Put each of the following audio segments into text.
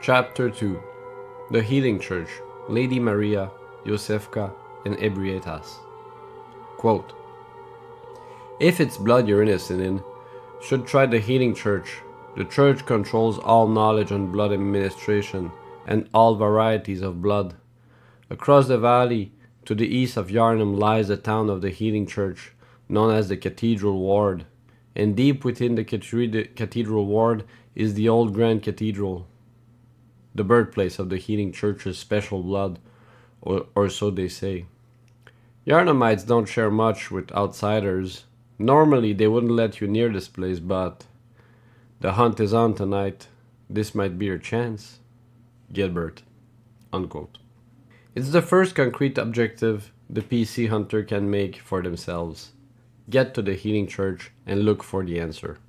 Chapter 2. The Healing Church, Lady Maria, Iosefka, and Ebrietas. Quote, if it's blood you're innocent in, should try the Healing Church. The church controls all knowledge on blood administration and all varieties of blood. Across the valley, to the east of Yarnum, lies the town of the Healing Church, known as the Cathedral Ward. And deep within the Cathedral Ward is the old Grand Cathedral, the birthplace of the Healing Church's special blood, or so they say. Yarnumites don't share much with outsiders. Normally they wouldn't let you near this place, but the hunt is on tonight. This might be your chance. Gilbert. Unquote. It's the first concrete objective the PC hunter can make for themselves. Get to the Healing Church and look for the answer.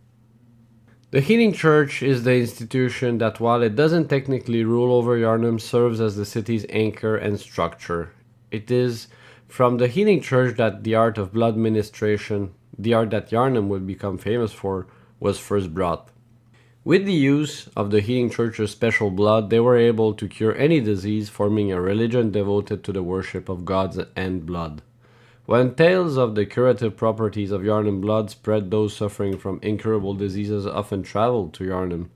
The Healing Church is the institution that, while it doesn't technically rule over Yarnum, serves as the city's anchor and structure. It is from the Healing Church that the art of blood ministration, the art that Yarnum would become famous for, was first brought. With the use of the Healing Church's special blood, they were able to cure any disease, forming a religion devoted to the worship of gods and blood. When tales of the curative properties of Yarnum blood spread, those suffering from incurable diseases often traveled to Yarnum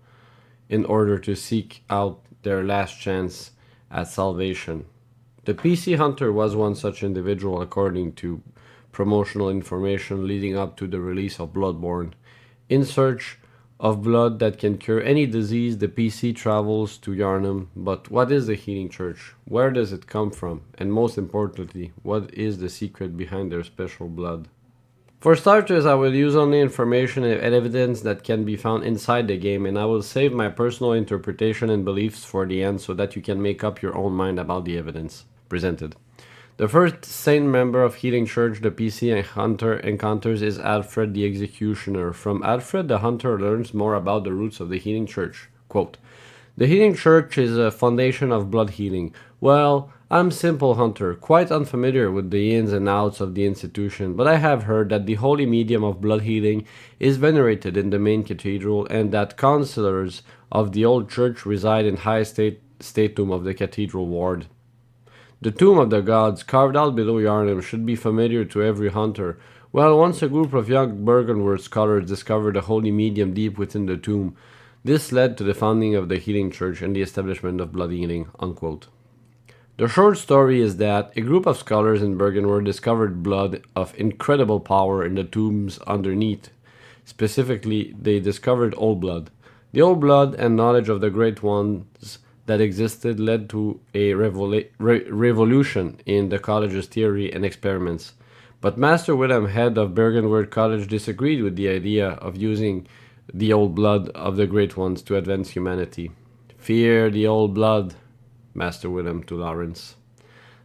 in order to seek out their last chance at salvation. The PC hunter was one such individual, according to promotional information leading up to the release of Bloodborne. In search of blood that can cure any disease, the PC travels to Yarnum. But what is the Healing Church? Where does it come from? And most importantly, what is the secret behind their special blood? For starters, I will use only information and evidence that can be found inside the game, and I will save my personal interpretation and beliefs for the end so that you can make up your own mind about the evidence presented. The first saint member of Healing Church the PC hunter encounters is Alfred the Executioner. From Alfred, the hunter learns more about the roots of the Healing Church. Quote, the Healing Church is a foundation of blood healing. Well, I'm simple hunter, quite unfamiliar with the ins and outs of the institution, but I have heard that the holy medium of blood healing is venerated in the main cathedral, and that councillors of the old church reside in high stateroom of the cathedral ward. The tomb of the gods, carved out below Yarnum, should be familiar to every hunter. Well, once a group of young Bergenward scholars discovered a holy medium deep within the tomb. This led to the founding of the Healing Church and the establishment of blood healing. Unquote. The short story is that a group of scholars in Bergenward discovered blood of incredible power in the tombs underneath. Specifically, they discovered old blood. The old blood and knowledge of the great ones that existed led to a revolution in the college's theory and experiments. But Master William, head of Bergenward College, disagreed with the idea of using the old blood of the great ones to advance humanity. Fear the old blood, Master William to Lawrence.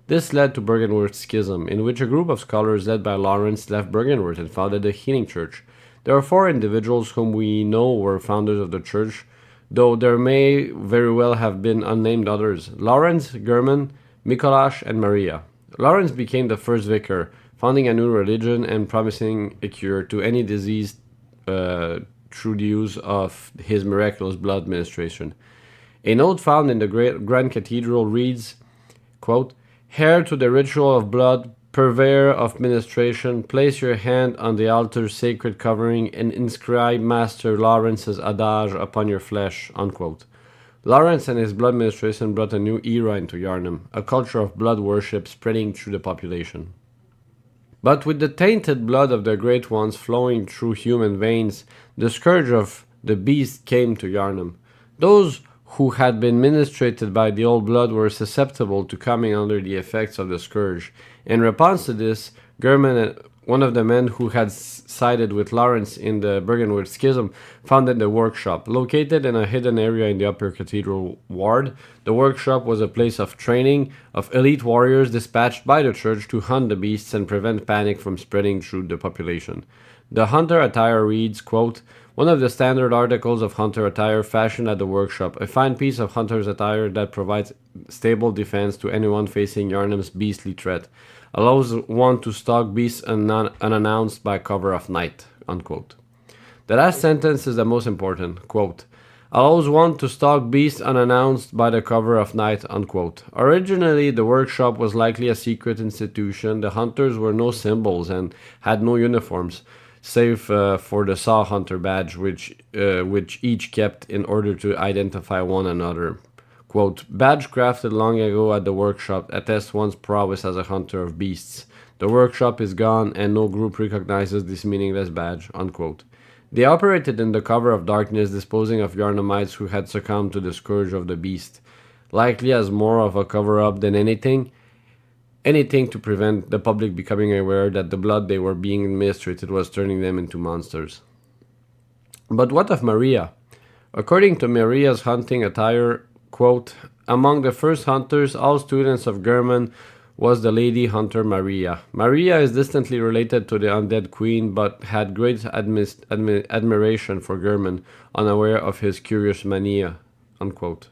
This led to Bergenward's schism, in which a group of scholars led by Lawrence left Bergenward and founded the Healing Church. There are 4 individuals whom we know were founders of the church, though there may very well have been unnamed others: Lawrence, German, Mikolash, and Maria. Lawrence became the first vicar, founding a new religion and promising a cure to any disease through the use of his miraculous blood ministration. A note found in the Grand Cathedral reads, quote, "Heir to the ritual of blood, purveyor of ministration, place your hand on the altar's sacred covering and inscribe Master Lawrence's adage upon your flesh." Unquote. Lawrence and his blood ministration brought a new era into Yarnum, a culture of blood worship spreading through the population. But with the tainted blood of the great ones flowing through human veins, the scourge of the beast came to Yarnum. Those who had been ministrated by the old blood were susceptible to coming under the effects of the scourge. In response to this, German, one of the men who had sided with Lawrence in the Bergenward schism, founded the workshop. Located in a hidden area in the upper cathedral ward, the workshop was a place of training of elite warriors dispatched by the church to hunt the beasts and prevent panic from spreading through the population. The hunter attire reads, quote, "One of the standard articles of hunter attire fashioned at the workshop, a fine piece of hunter's attire that provides stable defense to anyone facing Yarnum's beastly threat, allows one to stalk beasts unannounced by cover of night." Unquote. The last sentence is the most important. Quote, allows one to stalk beasts unannounced by the cover of night, unquote. Originally, the workshop was likely a secret institution. The hunters were no symbols and had no uniforms, save for the saw hunter badge, which each kept in order to identify one another. Quote, badge crafted long ago at the workshop attests one's prowess as a hunter of beasts. The workshop is gone and no group recognizes this meaningless badge, unquote. They operated in the cover of darkness, disposing of Yarnamites who had succumbed to the scourge of the beast, likely as more of a cover-up than anything to prevent the public becoming aware that the blood they were being administered was turning them into monsters. But what of Maria? According to Maria's hunting attire, quote, among the first hunters, all students of German, was the lady hunter Maria. Maria is distantly related to the undead queen, but had great admiration for German, unaware of his curious mania, unquote.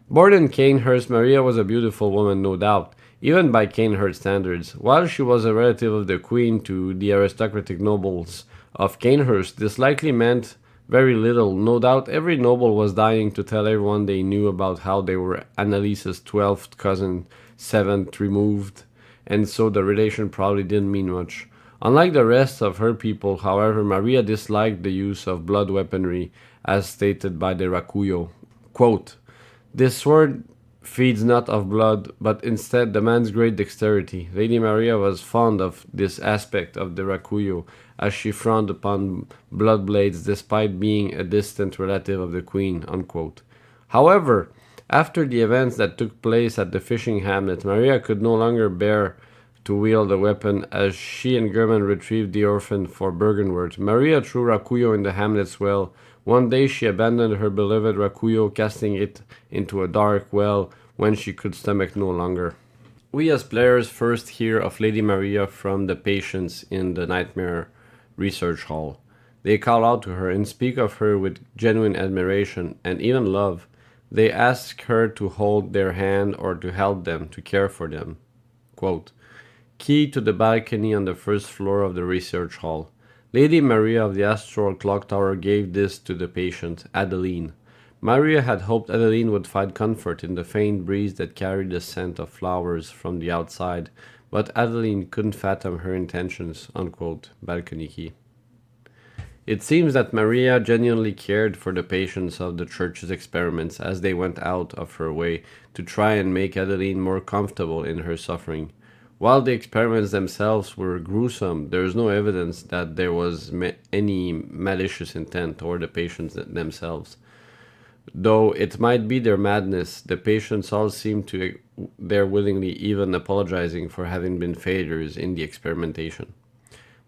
Born in Canehurst, Maria was a beautiful woman, no doubt, even by Canehurst standards. While she was a relative of the queen to the aristocratic nobles of Canehurst, this likely meant very little. No doubt every noble was dying to tell everyone they knew about how they were Annalise's 12th cousin, 7th removed, and so the relation probably didn't mean much. Unlike the rest of her people, however, Maria disliked the use of blood weaponry, as stated by the Rakuyo. Quote, this sword feeds not of blood, but instead demands great dexterity. Lady Maria was fond of this aspect of the Rakuyo, as she frowned upon blood blades despite being a distant relative of the queen, unquote. However, after the events that took place at the fishing hamlet, Maria could no longer bear to wield a weapon as she and German retrieved the orphan for Bergenworth. Maria threw Rakuyo in the hamlet's well. One day she abandoned her beloved Rakuyo, casting it into a dark well when she could stomach no longer. We as players first hear of Lady Maria from the patients in the Nightmare Research Hall. They call out to her and speak of her with genuine admiration and even love. They ask her to hold their hand or to help them, to care for them. Quote, key to the balcony on the first floor of the research hall. Lady Maria of the Astral Clock Tower gave this to the patient, Adeline. Maria had hoped Adeline would find comfort in the faint breeze that carried the scent of flowers from the outside, but Adeline couldn't fathom her intentions, unquote, balcony key. It seems that Maria genuinely cared for the patients of the church's experiments as they went out of her way to try and make Adeline more comfortable in her suffering. While the experiments themselves were gruesome, there is no evidence that there was any malicious intent toward the patients themselves. Though it might be their madness, the patients all seemed to there willingly, even apologizing for having been failures in the experimentation.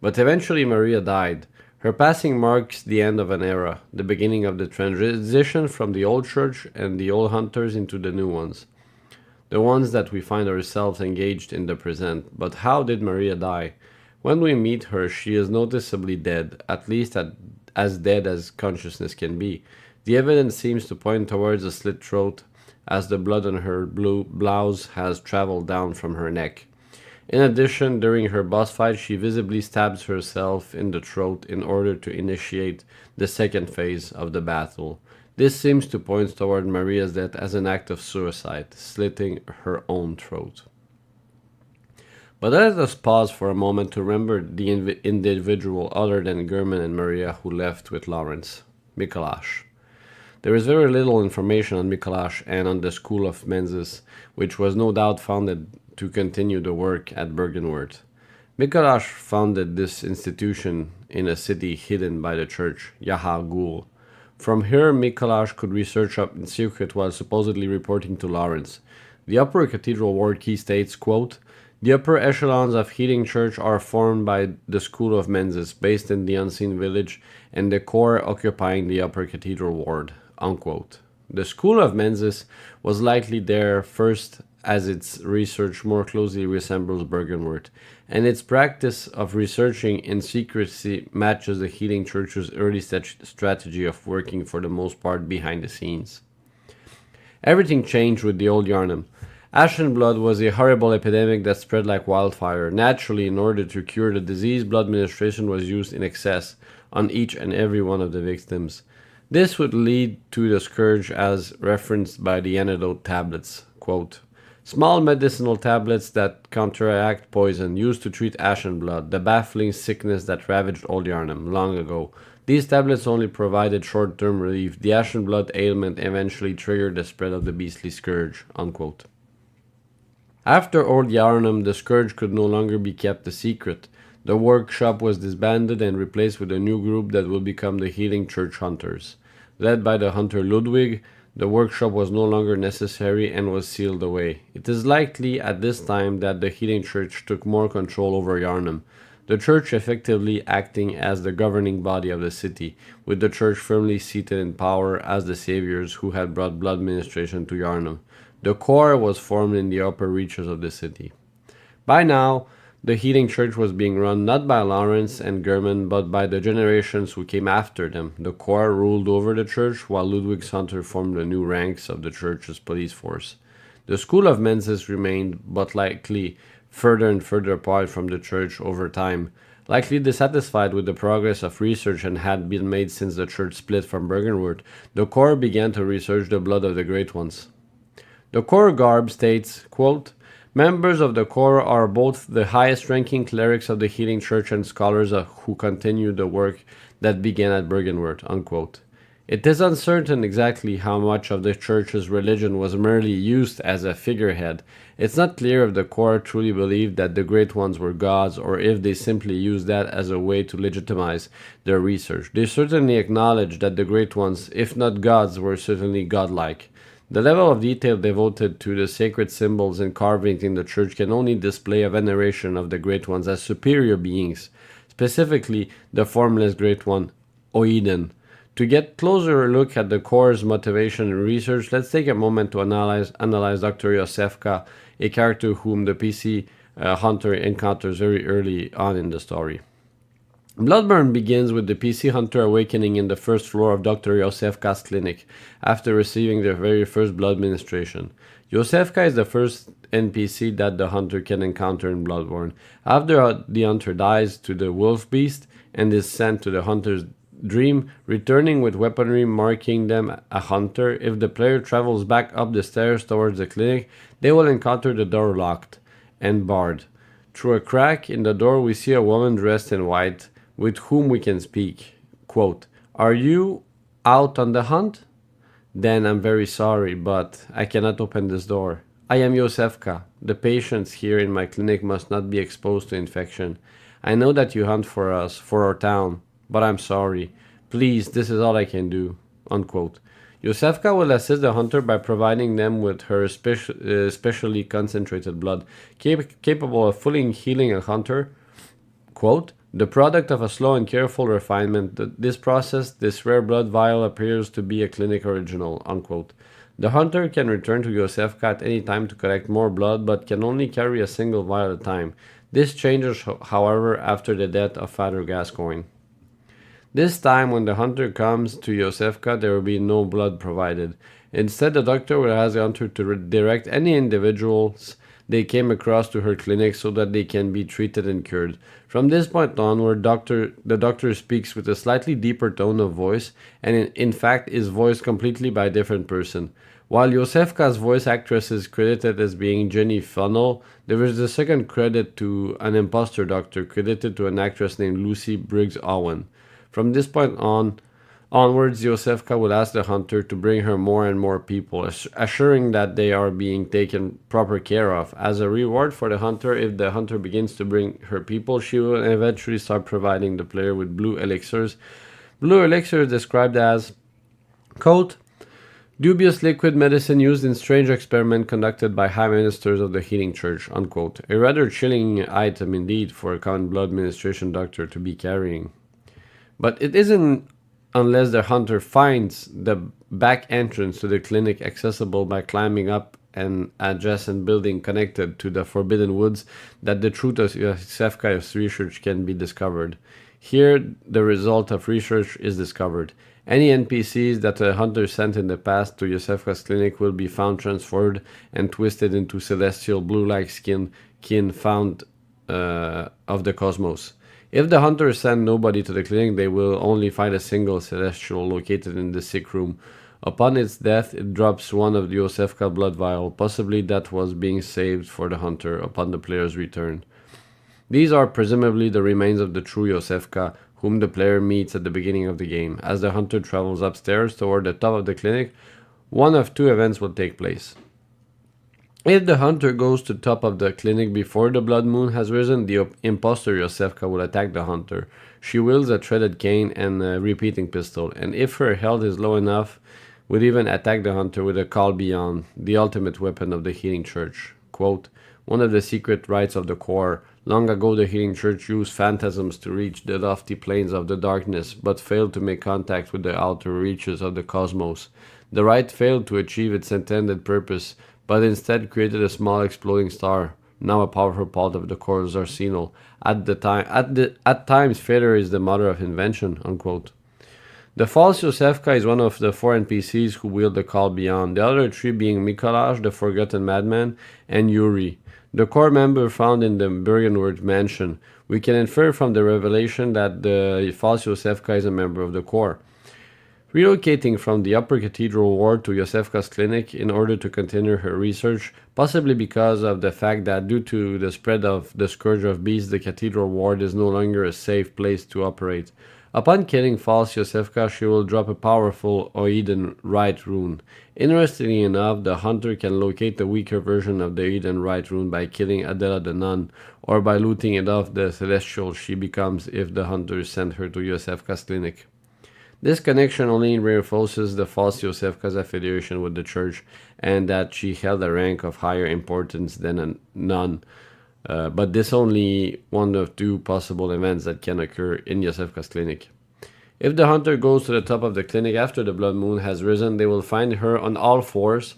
But eventually Maria died. Her passing marks the end of an era, the beginning of the transition from the old church and the old hunters into the new ones. The ones that we find ourselves engaged in the present. But how did Maria die? When we meet her, she is noticeably dead, at least as dead as consciousness can be. The evidence seems to point towards a slit throat, as the blood on her blue blouse has traveled down from her neck. In addition, during her boss fight, she visibly stabs herself in the throat in order to initiate the second phase of the battle. This seems to point toward Maria's death as an act of suicide, slitting her own throat. But let us pause for a moment to remember the individual other than German and Maria who left with Lawrence, Mikolash. There is very little information on Mikolash and on the School of Menzies, which was no doubt founded to continue the work at Bergenworth. Mikolash founded this institution in a city hidden by the church, Yahagul. From here, Mikolash could research up in secret while supposedly reporting to Lawrence. The Upper Cathedral Ward key states, quote, the upper echelons of Healing Church are formed by the School of Menzies, based in the Unseen Village, and the core occupying the Upper Cathedral Ward, unquote. The School of Menzies was likely there first as its research more closely resembles Bergenworth, and its practice of researching in secrecy matches the Healing Church's early strategy of working for the most part behind the scenes. Everything changed with the old Yarnam. Ashen blood was a horrible epidemic that spread like wildfire. Naturally, in order to cure the disease, blood administration was used in excess on each and every one of the victims. This would lead to the scourge as referenced by the antidote tablets. Quote, small medicinal tablets that counteract poison used to treat ashen blood, the baffling sickness that ravaged old Yarnum long ago. These tablets only provided short-term relief. The ashen blood ailment eventually triggered the spread of the beastly scourge. Unquote. After Old Yarnum, the scourge could no longer be kept a secret. The workshop was disbanded and replaced with a new group that would become the Healing Church Hunters. Led by the hunter Ludwig, the workshop was no longer necessary and was sealed away. It is likely at this time that the Healing Church took more control over Yarnum, the church effectively acting as the governing body of the city, with the church firmly seated in power as the saviors who had brought blood ministration to Yarnum. The core was formed in the upper reaches of the city. By now, the Healing Church was being run not by Lawrence and German, but by the generations who came after them. The core ruled over the church, while Ludwig's hunter formed the new ranks of the church's police force. The school of Menzies remained, but likely further and further apart from the church over time. Likely dissatisfied with the progress of research and had been made since the church split from Bergenworth, the core began to research the blood of the great ones. The core garb states, quote, members of the core are both the highest-ranking clerics of the Healing Church and scholars who continue the work that began at Bergenworth, unquote. It is uncertain exactly how much of the church's religion was merely used as a figurehead. It's not clear if the core truly believed that the great ones were gods or if they simply used that as a way to legitimize their research. They certainly acknowledged that the great ones, if not gods, were certainly godlike. The level of detail devoted to the sacred symbols and carvings in the church can only display a veneration of the great ones as superior beings, specifically the formless great one, Oeden. To get closer look at the core's motivation and research, let's take a moment to analyze Dr. Iosefka, a character whom the PC hunter encounters very early on in the story. Bloodburn begins with the PC hunter awakening in the first floor of Dr. Iosefka's clinic after receiving their very first blood ministration. Iosefka is the first NPC that the hunter can encounter in Bloodborne. After the hunter dies to the wolf beast and is sent to the hunter's dream, returning with weaponry marking them a hunter, if the player travels back up the stairs towards the clinic, they will encounter the door locked and barred. Through a crack in the door, we see a woman dressed in white, with whom we can speak. Quote, are you out on the hunt? Then I'm very sorry, but I cannot open this door. I am Iosefka. The patients here in my clinic must not be exposed to infection. I know that you hunt for us, for our town, but I'm sorry. Please, this is all I can do. Unquote. Iosefka will assist the hunter by providing them with her specially concentrated blood, capable of fully healing a hunter. Quote, the product of a slow and careful refinement. This process, this rare blood vial appears to be a clinic original. Unquote. The hunter can return to Iosefka at any time to collect more blood, but can only carry a single vial at a time. This changes, however, after the death of Father Gascoigne. This time, when the hunter comes to Iosefka, there will be no blood provided. Instead, the doctor will ask the hunter to redirect any individuals they came across to her clinic so that they can be treated and cured. From this point onward, the doctor speaks with a slightly deeper tone of voice, and in fact is voiced completely by a different person. While Iosefka's voice actress is credited as being Jenny Funnell, there is a second credit to an imposter doctor credited to an actress named Lucy Briggs Owen. From this point onwards, Iosefka will ask the hunter to bring her more and more people, assuring that they are being taken proper care of. As a reward for the hunter, if the hunter begins to bring her people, she will eventually start providing the player with blue elixirs. Blue elixir is described as, quote, dubious liquid medicine used in strange experiment conducted by high ministers of the Healing Church, unquote. A rather chilling item indeed for a common blood ministration doctor to be carrying. But it isn't unless the hunter finds the back entrance to the clinic accessible by climbing up an adjacent building connected to the Forbidden Woods that the truth of Iosefka's research can be discovered. Here, the result of research is discovered. Any NPCs that a hunter sent in the past to Iosefka's clinic will be found transformed and twisted into celestial blue-like kin found of the cosmos. If the hunters send nobody to the clinic, they will only find a single celestial located in the sick room. Upon its death, it drops one of the Iosefka blood vial, possibly that was being saved for the hunter upon the player's return. These are presumably the remains of the true Iosefka, whom the player meets at the beginning of the game. As the hunter travels upstairs toward the top of the clinic, one of two events will take place. If the hunter goes to the top of the clinic before the blood moon has risen, the impostor Iosefka will attack the hunter. She wields a threaded cane and a repeating pistol, and if her health is low enough, would even attack the hunter with a call beyond, the ultimate weapon of the Healing Church. Quote, one of the secret rites of the core. Long ago the Healing Church used phantasms to reach the lofty planes of the darkness, but failed to make contact with the outer reaches of the cosmos. The rite failed to achieve its intended purpose, but instead created a small exploding star, now a powerful part of the core's arsenal. At times, failure is the mother of invention, unquote. The false Iosefka is one of the 4 NPCs who wield the call beyond, the other 3 being Mikolaj, the Forgotten Madman, and Yuri, the core member found in the Bergenworth mansion. We can infer from the revelation that the false Iosefka is a member of the core. Relocating from the Upper Cathedral Ward to Iosefka's clinic in order to continue her research, possibly because of the fact that due to the spread of the Scourge of Beasts, the Cathedral Ward is no longer a safe place to operate. Upon killing false Iosefka, she will drop a powerful Oeden Rite rune. Interestingly enough, the hunter can locate the weaker version of the Oeden Rite rune by killing Adela the Nun, or by looting it off the celestial she becomes if the hunter sent her to Iosefka's clinic. This connection only reinforces the false Iosefka's affiliation with the church and that she held a rank of higher importance than a nun. But this only one of 2 possible events that can occur in Iosefka's clinic. If the hunter goes to the top of the clinic after the blood moon has risen, they will find her on all 4s,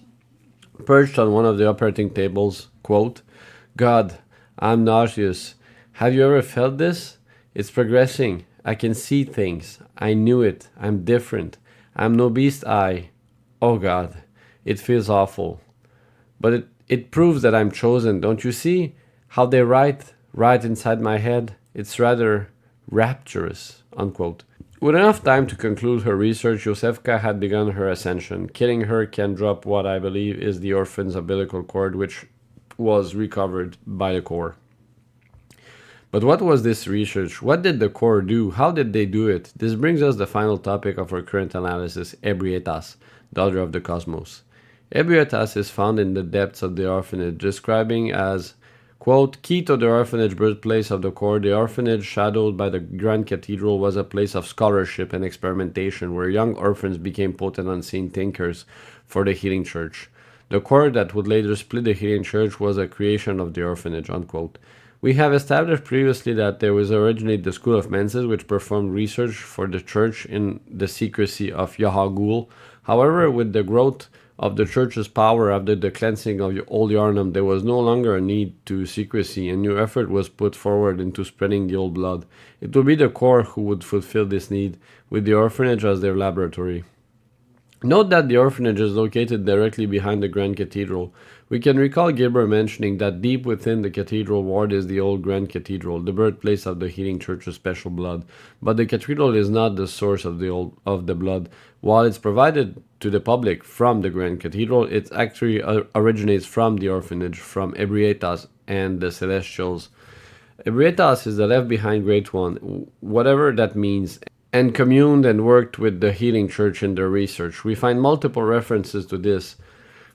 perched on one of the operating tables. Quote, God, I'm nauseous. Have you ever felt this? It's progressing. I can see things. I knew it. I'm different. I'm no beast I. Oh God, it feels awful. But it proves that I'm chosen, don't you see? How they write right inside my head. It's rather rapturous, unquote. With enough time to conclude her research, Iosefka had begun her ascension. Killing her can drop what I believe is the orphan's umbilical cord, which was recovered by the core. But what was this research? What did the core do? How did they do it? This brings us the final topic of our current analysis, Ebrietas, daughter of the cosmos. Ebrietas is found in the depths of the orphanage, describing as, quote, key to the orphanage birthplace of the core, the orphanage shadowed by the Grand Cathedral was a place of scholarship and experimentation where young orphans became potent unseen thinkers for the Healing Church. The core that would later split the Healing Church was a creation of the orphanage, unquote. We have established previously that there was originally the School of Menses, which performed research for the church in the secrecy of Yahagul. However, with the growth of the church's power after the cleansing of Old Yarnum, there was no longer a need to secrecy, and new effort was put forward into spreading the old blood. It would be the core who would fulfill this need, with the orphanage as their laboratory. Note that the orphanage is located directly behind the Grand Cathedral. We can recall Gilbert mentioning that deep within the cathedral ward is the old Grand Cathedral, the birthplace of the Healing Church's special blood. But the cathedral is not the source of the blood. While it's provided to the public from the Grand Cathedral, it actually originates from the orphanage, from Ebrietas and the Celestials. Ebrietas is the left-behind Great One, whatever that means, and communed and worked with the Healing Church in their research. We find multiple references to this.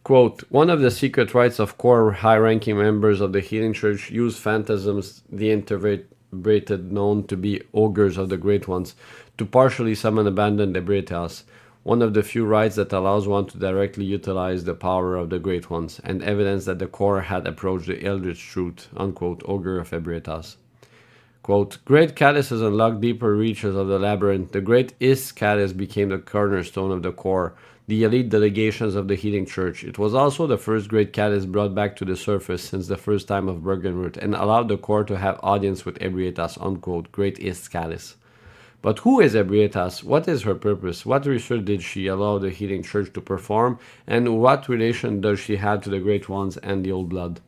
Quote, one of the secret rites of core high-ranking members of the Healing Church used phantasms, the invertebrated known to be ogres of the Great Ones, to partially summon abandoned Ebrietas, one of the few rites that allows one to directly utilize the power of the Great Ones, and evidence that the core had approached the Eldritch Truth, unquote, ogre of Ebrietas. Quote, great chalices unlock deeper reaches of the labyrinth. The great Is chalice became the cornerstone of the core, the elite delegations of the Healing Church. It was also the first great chalice brought back to the surface since the first time of Bergenworth, and allowed the core to have audience with Ebrietas, unquote, great Is chalice. But who is Ebrietas? What is her purpose? What research did she allow the Healing Church to perform? And what relation does she have to the Great Ones and the Old Blood?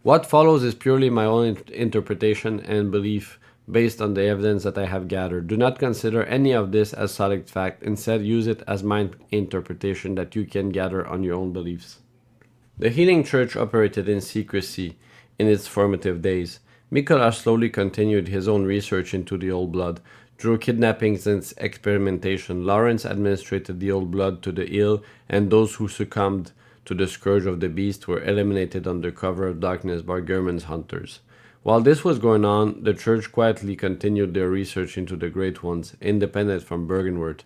What follows is purely my own interpretation and belief based on the evidence that I have gathered. Do not consider any of this as solid fact. Instead, use it as my interpretation that you can gather on your own beliefs. The Healing Church operated in secrecy in its formative days. Mikolas slowly continued his own research into the old blood. Through kidnappings and experimentation, Lawrence administered the old blood to the ill, and those who succumbed to the scourge of the beast were eliminated under cover of darkness by German's hunters. While this was going on, the church quietly continued their research into the Great Ones, independent from Bergenworth.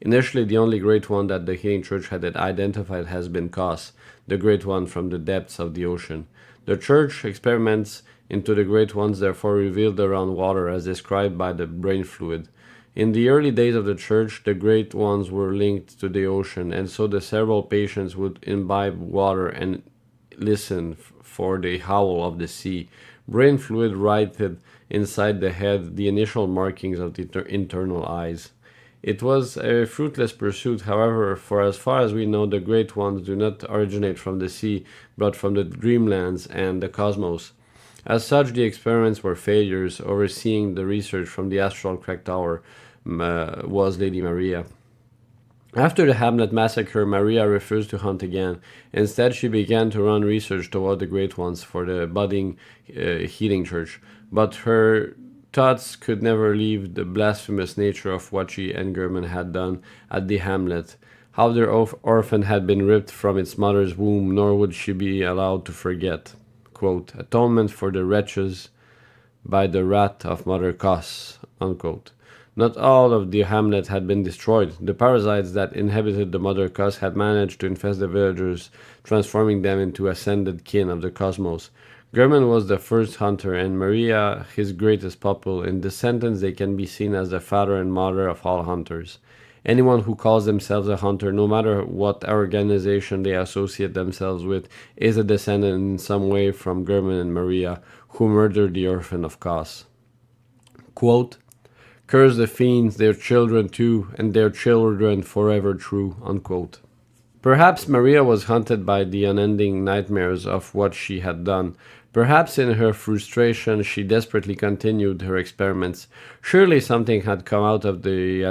Initially, the only Great One that the Healing Church had identified has been Kos, the Great One from the depths of the ocean. The Church experiments into the Great Ones therefore revealed around water as described by the brain fluid. In the early days of the Church, the Great Ones were linked to the ocean, and so the several patients would imbibe water and listen for the howl of the sea. Brain fluid righted inside the head the initial markings of the internal eyes. It was a fruitless pursuit, however, for as far as we know, the Great Ones do not originate from the sea, but from the dreamlands and the cosmos. As such, the experiments were failures. Overseeing the research from the astral crack tower was Lady Maria. After the Hamlet massacre, Maria refused to hunt again. Instead, she began to run research toward the Great Ones for the budding Healing Church. But her thoughts could never leave the blasphemous nature of what she and German had done at the Hamlet, how their orphan had been ripped from its mother's womb, nor would she be allowed to forget. Quote, atonement for the wretches by the wrath of Mother Kos, unquote. Not all of the hamlet had been destroyed. The parasites that inhabited the Mother Kos had managed to infest the villagers, transforming them into ascended kin of the cosmos. German was the first hunter, and Maria his greatest pupil. In this sentence, they can be seen as the father and mother of all hunters. Anyone who calls themselves a hunter, no matter what organization they associate themselves with, is a descendant in some way from German and Maria, who murdered the orphan of Kos. Quote, curse the fiends, their children too, and their children forever true, unquote. Perhaps Maria was haunted by the unending nightmares of what she had done. Perhaps in her frustration she desperately continued her experiments. Surely something had come out of the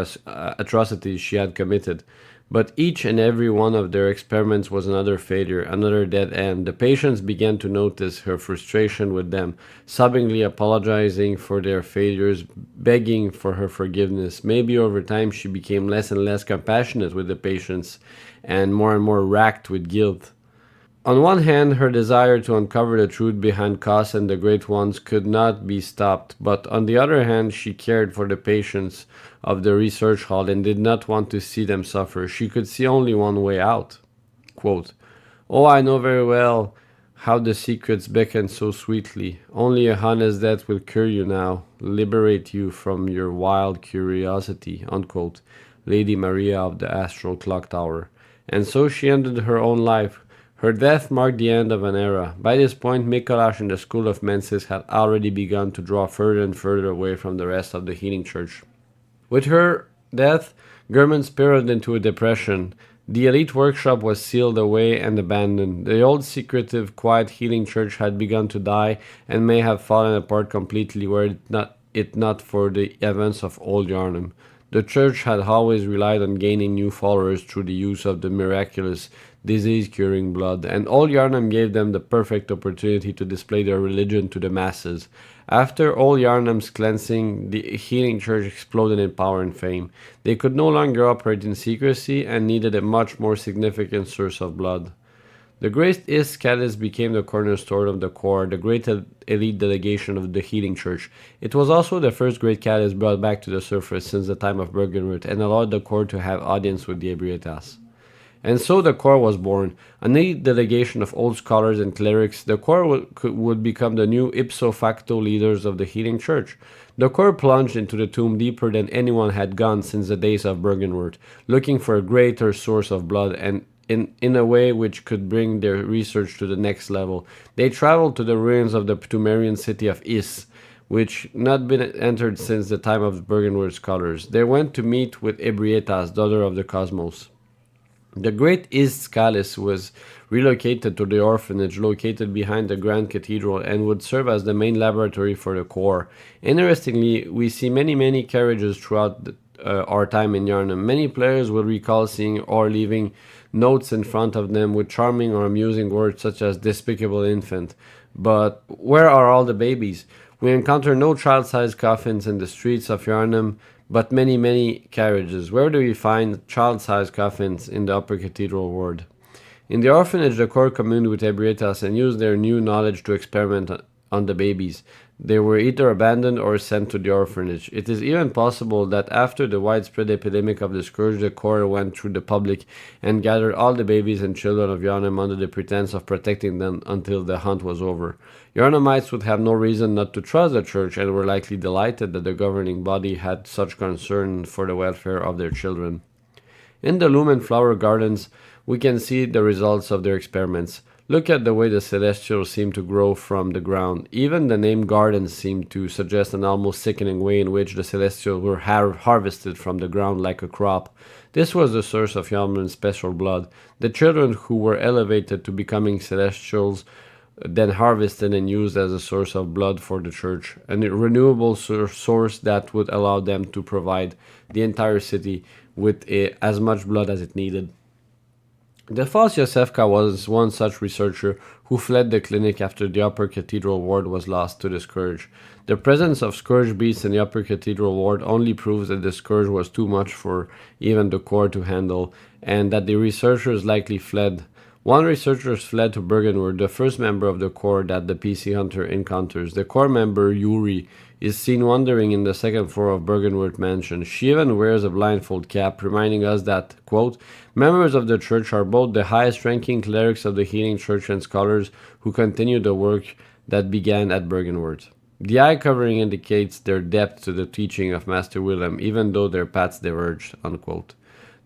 atrocities she had committed. But each and every one of their experiments was another failure, another dead end. The patients began to notice her frustration with them, sobbingly apologizing for their failures, begging for her forgiveness. Maybe over time she became less and less compassionate with the patients and more racked with guilt. On one hand, her desire to uncover the truth behind Kos and the Great Ones could not be stopped, but on the other hand, she cared for the patients of the research hall and did not want to see them suffer. She could see only one way out. Quote, oh, I know very well how the secrets beckon so sweetly. Only a honest death will cure you now, liberate you from your wild curiosity, unquote. Lady Maria of the Astral Clock Tower. And so she ended her own life. Her death marked the end of an era. By this point, Mikolas and the School of Mensis had already begun to draw further and further away from the rest of the Healing Church. With her death, German spiraled into a depression. The elite workshop was sealed away and abandoned. The old secretive, quiet Healing Church had begun to die and may have fallen apart completely were it not for the events of Old Yarnum. The church had always relied on gaining new followers through the use of the miraculous disease-curing blood, and Old Yarnum gave them the perfect opportunity to display their religion to the masses. After Old Yarnum's cleansing, the Healing Church exploded in power and fame. They could no longer operate in secrecy and needed a much more significant source of blood. The Great East Cadiz became the cornerstone of the core, the great elite delegation of the Healing Church. It was also the first Great Cadiz brought back to the surface since the time of Bergenworth and allowed the core to have audience with the Ebrietas. And so the core was born, an elite delegation of old scholars and clerics. The core would become the new ipso facto leaders of the Healing Church. The core plunged into the tomb deeper than anyone had gone since the days of Bergenworth, looking for a greater source of blood and in a way which could bring their research to the next level. They traveled to the ruins of the Ptumerian city of Is, which not been entered since the time of Bergenworth scholars. They went to meet with Ebrietas, daughter of the cosmos. The great Iosefka was relocated to the orphanage located behind the Grand Cathedral and would serve as the main laboratory for the Corps. Interestingly, we see many carriages throughout our time in Yarnum. Many players will recall seeing or leaving notes in front of them with charming or amusing words such as despicable infant. But where are all the babies? We encounter no child-sized coffins in the streets of Yarnum, but many carriages. Where do we find child-sized coffins in the Upper Cathedral ward? In the orphanage, the Corps communed with Ebrietas and used their new knowledge to experiment on the babies. They were either abandoned or sent to the orphanage. It is even possible that after the widespread epidemic of the scourge, the Corps went through the public and gathered all the babies and children of Yarnum under the pretense of protecting them until the hunt was over. Yarnumites would have no reason not to trust the church and were likely delighted that the governing body had such concern for the welfare of their children. In the Lumen Flower Gardens, we can see the results of their experiments. Look at the way the celestials seem to grow from the ground. Even the name gardens seem to suggest an almost sickening way in which the celestials were harvested from the ground like a crop. This was the source of Yarnum's special blood. The children who were elevated to becoming celestials then harvested and used as a source of blood for the church, a renewable source that would allow them to provide the entire city with as much blood as it needed. The false Iosefka was one such researcher who fled the clinic after the Upper Cathedral ward was lost to the scourge. The presence of scourge beasts in the Upper Cathedral ward only proves that the scourge was too much for even the Corps to handle, and that the researchers likely fled. One researcher fled to Bergenwood, the first member of the Corps that the PC Hunter encounters. The Corps member, Yuri, is seen wandering in the second floor of Bergenwood Mansion. She even wears a blindfold cap, reminding us that, quote, members of the church are both the highest-ranking clerics of the healing church and scholars who continue the work that began at Bergenwood. The eye covering indicates their depth to the teaching of Master Willem, even though their paths diverged, unquote.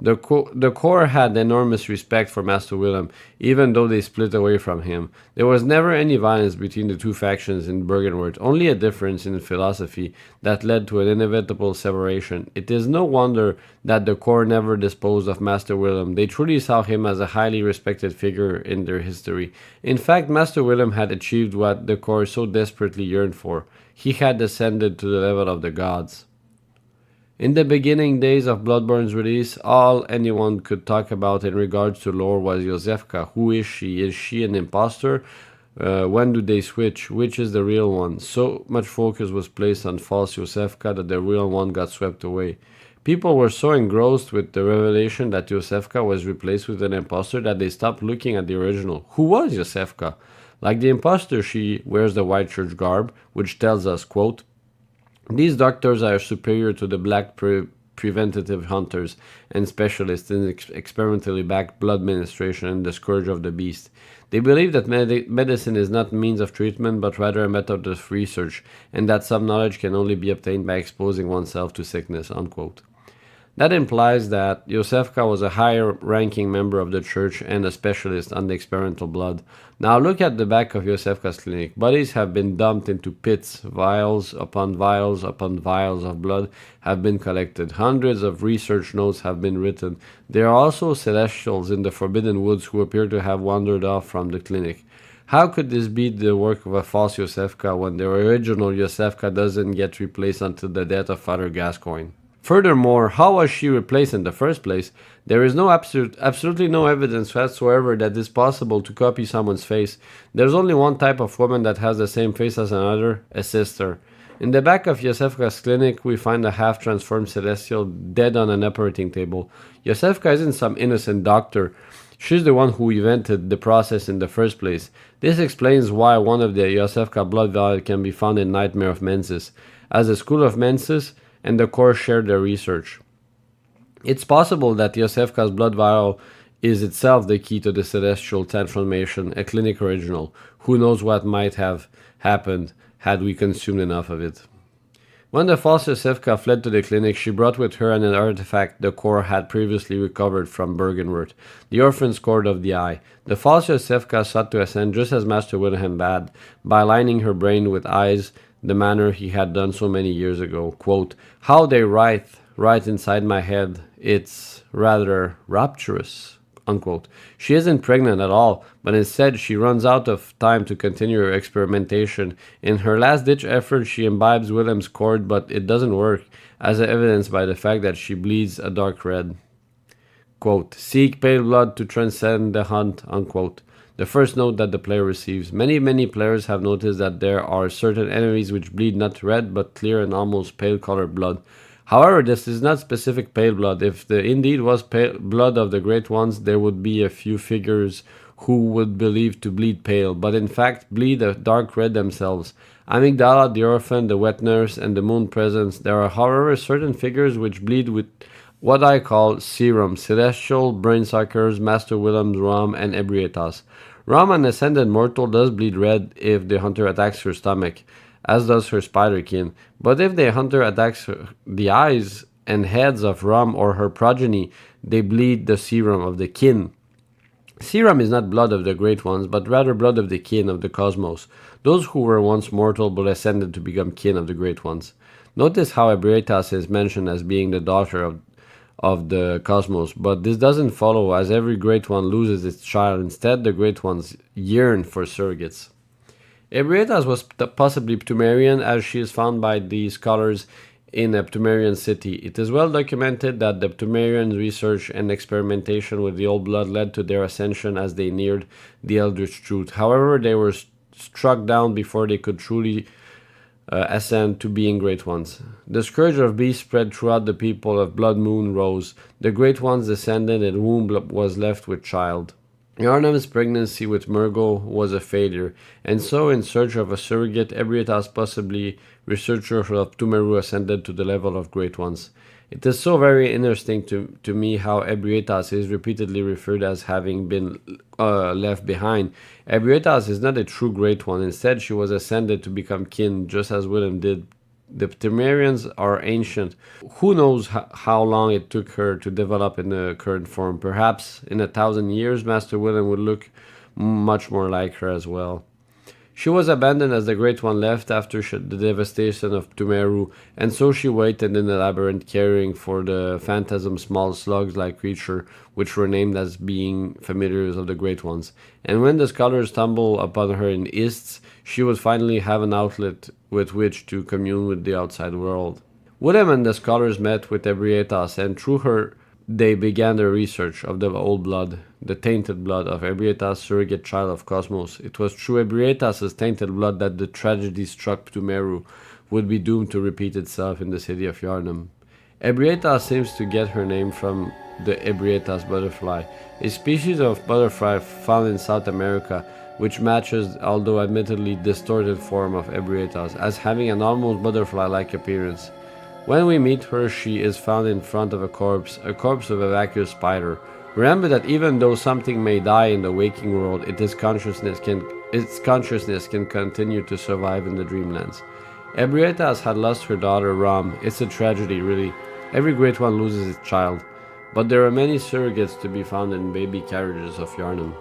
The Corps had enormous respect for Master Willem, even though they split away from him. There was never any violence between the two factions in Bergenwood, only a difference in philosophy that led to an inevitable separation. It is no wonder that the Corps never disposed of Master Willem. They truly saw him as a highly respected figure in their history. In fact, Master Willem had achieved what the Corps so desperately yearned for. He had ascended to the level of the gods. In the beginning days of Bloodborne's release, all anyone could talk about in regards to lore was Iosefka. Who is she? Is she an imposter? When do they switch? Which is the real one? So much focus was placed on false Iosefka that the real one got swept away. People were so engrossed with the revelation that Iosefka was replaced with an imposter that they stopped looking at the original. Who was Iosefka? Like the imposter, she wears the white church garb, which tells us, quote, these doctors are superior to the black preventative hunters and specialists in experimentally backed blood administration and the scourge of the beast. They believe that medicine is not means of treatment but rather a method of research, and that some knowledge can only be obtained by exposing oneself to sickness, unquote. That implies that Iosefka was a higher-ranking member of the church and a specialist on the experimental blood. Now look at the back of Iosefka's clinic. Bodies have been dumped into pits. Vials upon vials upon vials of blood have been collected. Hundreds of research notes have been written. There are also celestials in the Forbidden Woods who appear to have wandered off from the clinic. How could this be the work of a false Iosefka when the original Iosefka doesn't get replaced until the death of Father Gascoigne? Furthermore, how was she replaced in the first place? There is absolutely no evidence whatsoever that it is possible to copy someone's face. There's only one type of woman that has the same face as another, a sister. In the back of Iosefka's clinic, we find a half-transformed celestial dead on an operating table. Iosefka isn't some innocent doctor. She's the one who invented the process in the first place. This explains why one of the Iosefka blood vials can be found in Nightmare of Mensis. As the School of Mensis and the Corps shared their research. It's possible that Iosefka's blood vial is itself the key to the celestial transformation, a clinic original. Who knows what might have happened had we consumed enough of it. When the false Iosefka fled to the clinic, she brought with her an artifact the Corps had previously recovered from Bergenworth, the Orphan's Cord of the Eye. The false Iosefka sought to ascend just as Master Wilhelm bade, by lining her brain with eyes the manner he had done so many years ago. Quote, how they writhe right inside my head, it's rather rapturous, unquote. She isn't pregnant at all, but instead she runs out of time to continue her experimentation. In her last-ditch effort, she imbibes Willem's cord, but it doesn't work, as evidenced by the fact that she bleeds a dark red. Quote, seek pale blood to transcend the hunt, unquote. The first note that the player receives. Many players have noticed that there are certain enemies which bleed not red, but clear and almost pale colored blood. However, this is not specific pale blood. If there indeed was pale blood of the Great Ones, there would be a few figures who would believe to bleed pale, but in fact bleed a dark red themselves. Amygdala, the Orphan, the Wet Nurse, and the Moon Presence. There are, however, certain figures which bleed with what I call serum, celestial, brainsuckers, Master Willem's Rom, and Ebrietas. Rom, an ascended mortal, does bleed red if the hunter attacks her stomach, as does her spiderkin. But if the hunter attacks the eyes and heads of Rom or her progeny, they bleed the serum of the kin. Serum is not blood of the Great Ones, but rather blood of the kin of the cosmos, those who were once mortal but ascended to become kin of the Great Ones. Notice how Ebrietas is mentioned as being the daughter of the cosmos, but this doesn't follow, as every Great One loses its child. Instead, the Great Ones yearn for surrogates. Ebrietas was possibly Pthumerian, as she is found by the scholars in a Pthumerian city. It is well documented that the Pthumerians' research and experimentation with the old blood led to their ascension as they neared the eldritch truth. However, they were struck down before they could truly ascend to being Great Ones. The scourge of beasts spread throughout the people of Blood Moon rose. The Great Ones descended, and womb was left with child. Yarnam's pregnancy with Murgo was a failure, and so in search of a surrogate, Ebrietas, possibly researcher of Pthumeru, ascended to the level of Great Ones. It is so very interesting to me how Ebrietas is repeatedly referred as having been left behind. Ebrietas is not a true Great One. Instead, she was ascended to become kin, just as Willem did. The Pthumerians are ancient. Who knows how long it took her to develop in the current form? Perhaps in 1,000 years, Master Willem would look much more like her as well. She was abandoned as the Great One left after the devastation of Pthumeru, and so she waited in the labyrinth, caring for the phantasm small slugs-like creature, which were named as being familiars of the Great Ones. And when the scholars stumbled upon her in Ists, she would finally have an outlet with which to commune with the outside world. Willem and the scholars met with Ebrietas, and through her they began their research of the old blood, the tainted blood of Ebrietas, surrogate child of Cosmos. It was through Ebrietas' tainted blood that the tragedy struck Pthumeru would be doomed to repeat itself in the city of Yarnam. Ebrietas seems to get her name from the Ebrietas butterfly, a species of butterfly found in South America, which matches, although admittedly distorted, form of Ebrietas, as having an almost butterfly-like appearance. When we meet her, she is found in front of a corpse of a vacuous spider. Remember that even though something may die in the waking world, its consciousness can continue to survive in the dreamlands. Ebrietas had lost her daughter Ram. It's a tragedy, really. Every Great One loses its child, but there are many surrogates to be found in baby carriages of Yarnam.